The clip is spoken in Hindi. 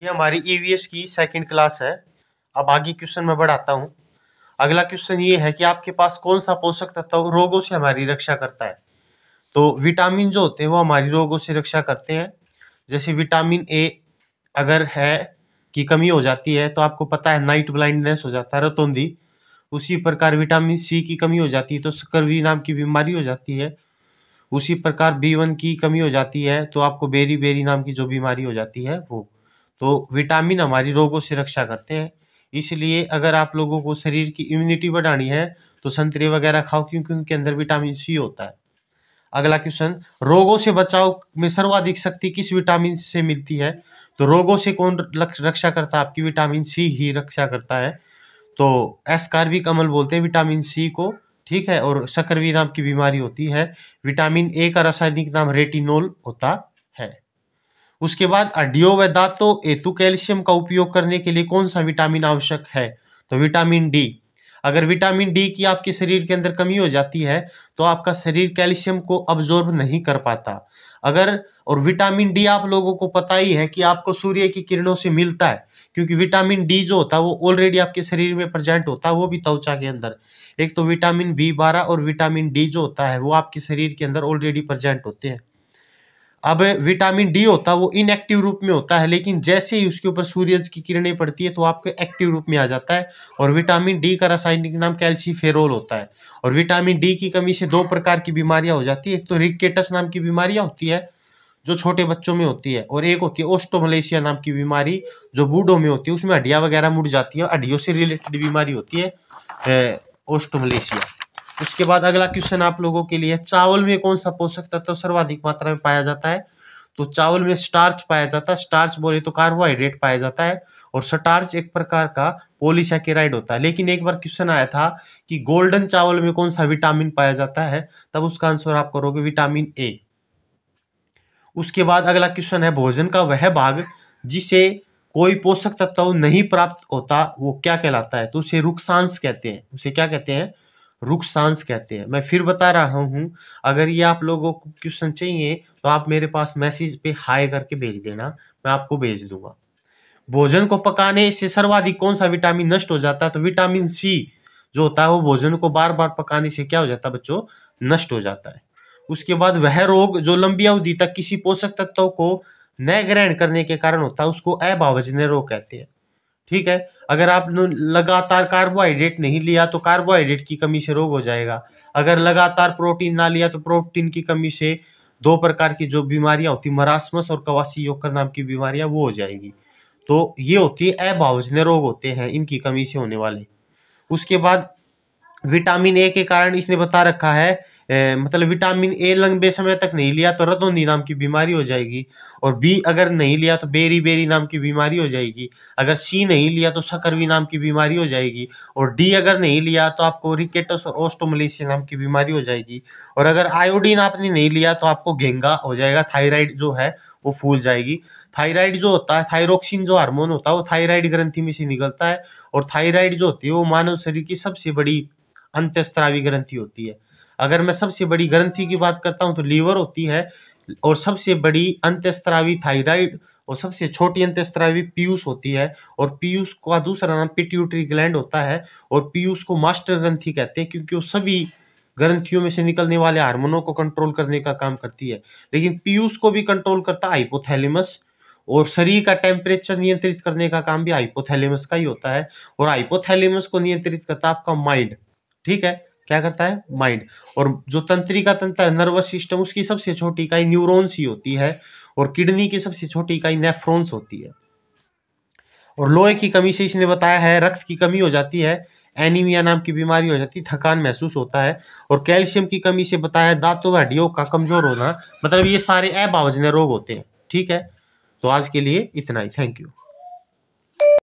ये हमारी ईवीएस की सेकंड क्लास है। अब आगे क्वेश्चन में बढ़ाता हूँ। अगला क्वेश्चन ये है कि आपके पास कौन सा पोषक तत्व रोगों से हमारी रक्षा करता है। तो विटामिन जो होते हैं वो हमारी रोगों से रक्षा करते हैं। जैसे विटामिन ए अगर है की कमी हो जाती है तो आपको पता है नाइट ब्लाइंडनेस हो जाता है, रतौंधी। उसी प्रकार विटामिन सी की कमी हो जाती है तो स्कर्वी नाम की बीमारी हो जाती है। उसी प्रकार B1 की कमी हो जाती है तो आपको बेरी बेरी नाम की जो बीमारी हो जाती है वो। तो विटामिन हमारी रोगों से रक्षा करते हैं। इसलिए अगर आप लोगों को शरीर की इम्यूनिटी बढ़ानी है तो संतरे वगैरह खाओ, क्योंकि उनके अंदर विटामिन सी होता है। अगला क्वेश्चन, रोगों से बचाव में सर्वाधिक शक्ति किस विटामिन से मिलती है। तो रोगों से कौन रक्षा करता है, आपकी विटामिन सी ही रक्षा करता है। तो एस्कॉर्बिक अम्ल बोलते हैं विटामिन सी को, ठीक है। और शकरवी नाम की बीमारी होती है। विटामिन ए का रासायनिक नाम रेटिनोल होता है। उसके बाद हड्डियों व दांतों हेतु कैल्शियम का उपयोग करने के लिए कौन सा विटामिन आवश्यक है। तो विटामिन डी। अगर विटामिन डी की आपके शरीर के अंदर कमी हो जाती है तो आपका शरीर कैल्शियम को अब्जॉर्ब नहीं कर पाता। अगर और विटामिन डी आप लोगों को पता ही है कि आपको सूर्य की किरणों से मिलता है, क्योंकि विटामिन डी जो होता है वो ऑलरेडी आपके शरीर में प्रेजेंट होता है, वो भी त्वचा के अंदर। एक तो विटामिन B12 और विटामिन डी जो होता है वो आपके शरीर के अंदर ऑलरेडी प्रेजेंट होते हैं। अब विटामिन डी होता है वो इनएक्टिव रूप में होता है, लेकिन जैसे ही उसके ऊपर सूरज की किरणें पड़ती है तो आपके एक्टिव रूप में आ जाता है। और विटामिन डी का रासायनिक नाम कैल्सीफेरोल होता है। और विटामिन डी की कमी से दो प्रकार की बीमारियां हो जाती है। एक तो रिकेटस नाम की बीमारियां होती है जो छोटे बच्चों में होती है, और एक होती है ओस्टोमलेशिया नाम की बीमारी जो बूढ़ों में होती है। उसमें हड्डियां वगैरह मुड़ जाती है, हड्डियों से रिलेटेड बीमारी होती है ओस्टोमलेशिया। उसके बाद अगला क्वेश्चन आप लोगों के लिए, चावल में कौन सा पोषक तत्व सर्वाधिक मात्रा में पाया जाता है। तो चावल में स्टार्च पाया जाता है। स्टार्च बोले तो कार्बोहाइड्रेट पाया जाता है, और स्टार्च एक प्रकार का पॉलीसैकेराइड होता है। लेकिन एक बार क्वेश्चन आया था कि गोल्डन चावल में कौन सा विटामिन पाया जाता है, तब उसका आंसर आप करोगे विटामिन ए। उसके बाद अगला क्वेश्चन है, भोजन का वह भाग जिसे कोई पोषक तत्व नहीं प्राप्त होता वो क्या कहलाता है। तो उसे रुक्षांश कहते हैं। उसे क्या कहते हैं, रुक्षांश कहते हैं। मैं फिर बता रहा हूं, अगर ये आप लोगों को क्वेश्चन चाहिए तो आप मेरे पास मैसेज पे हाई करके भेज देना, मैं आपको भेज दूंगा। भोजन को पकाने से सर्वाधिक कौन सा विटामिन नष्ट हो जाता है। तो विटामिन सी जो होता है वो भोजन को बार बार पकाने से क्या हो जाता है बच्चों, नष्ट हो जाता है। उसके बाद वह रोग जो लंबी अवधि तक किसी पोषक तत्व को न ग्रहण करने के कारण होता है उसको अभावजन्य रोग कहते हैं, ठीक है। अगर आपने लगातार कार्बोहाइड्रेट नहीं लिया तो कार्बोहाइड्रेट की कमी से रोग हो जाएगा। अगर लगातार प्रोटीन ना लिया तो प्रोटीन की कमी से दो प्रकार की जो बीमारियां होती, मरासमस और कवासियोकर नाम की बीमारियां, वो हो जाएगी। तो ये होती है अभावजन्य रोग होते हैं इनकी कमी से होने वाले। उसके बाद विटामिन ए के कारण इसने बता रखा है, मतलब विटामिन ए लंबे समय तक नहीं लिया तो रतौंधी नाम की बीमारी हो जाएगी। और बी अगर नहीं लिया तो बेरी बेरी नाम की बीमारी हो जाएगी। अगर सी नहीं लिया तो शकरवी नाम की बीमारी हो जाएगी। और डी अगर नहीं लिया तो आपको रिकेटस और ओस्टोमलेशिया नाम की बीमारी हो जाएगी। और अगर आयोडीन आपने नहीं लिया तो आपको घेंगा हो जाएगा, थायराइड जो है वो फूल जाएगी। थायराइड जो होता है, थायरोक्सिन जो हार्मोन होता है वो थायराइड ग्रंथि में से निकलता है। और थायराइड जो होती है वो मानव शरीर की सबसे बड़ी अंतःस्रावी ग्रंथि होती है। अगर मैं सबसे बड़ी ग्रंथि की बात करता हूं तो लीवर होती है, और सबसे बड़ी अंतःस्रावी थायराइड, और सबसे छोटी अंतःस्रावी पीयूष होती है। और पीयूष का दूसरा नाम पिट्यूटरी ग्लैंड होता है। और पीयूष को मास्टर ग्रंथि कहते हैं क्योंकि वो सभी ग्रंथियों में से निकलने वाले हार्मोनों को कंट्रोल करने का काम करती है। लेकिन पीयूष को भी कंट्रोल करता है हाइपोथैलेमस, और शरीर का टेम्परेचर नियंत्रित करने का काम भी हाइपोथैलेमस का ही होता है। और हाइपोथैलेमस को नियंत्रित करता है आपका माइंड, ठीक है। क्या करता है, माइंड। और जो तंत्रिका तंत्र नर्वस सिस्टम, उसकी सबसे छोटी इकाई न्यूरॉन्स ही होती है। और किडनी की सबसे छोटी इकाई नेफ्रॉन्स होती है। और लोहे की कमी से इसने बताया है रक्त की कमी हो जाती है, एनीमिया नाम की बीमारी हो जाती है, थकान महसूस होता है। और कैल्शियम की कमी से बताया है दांतों व हड्डियों का कमजोर होना। मतलब ये सारे अभावजन्य रोग होते हैं, ठीक है। तो आज के लिए इतना ही, थैंक यू।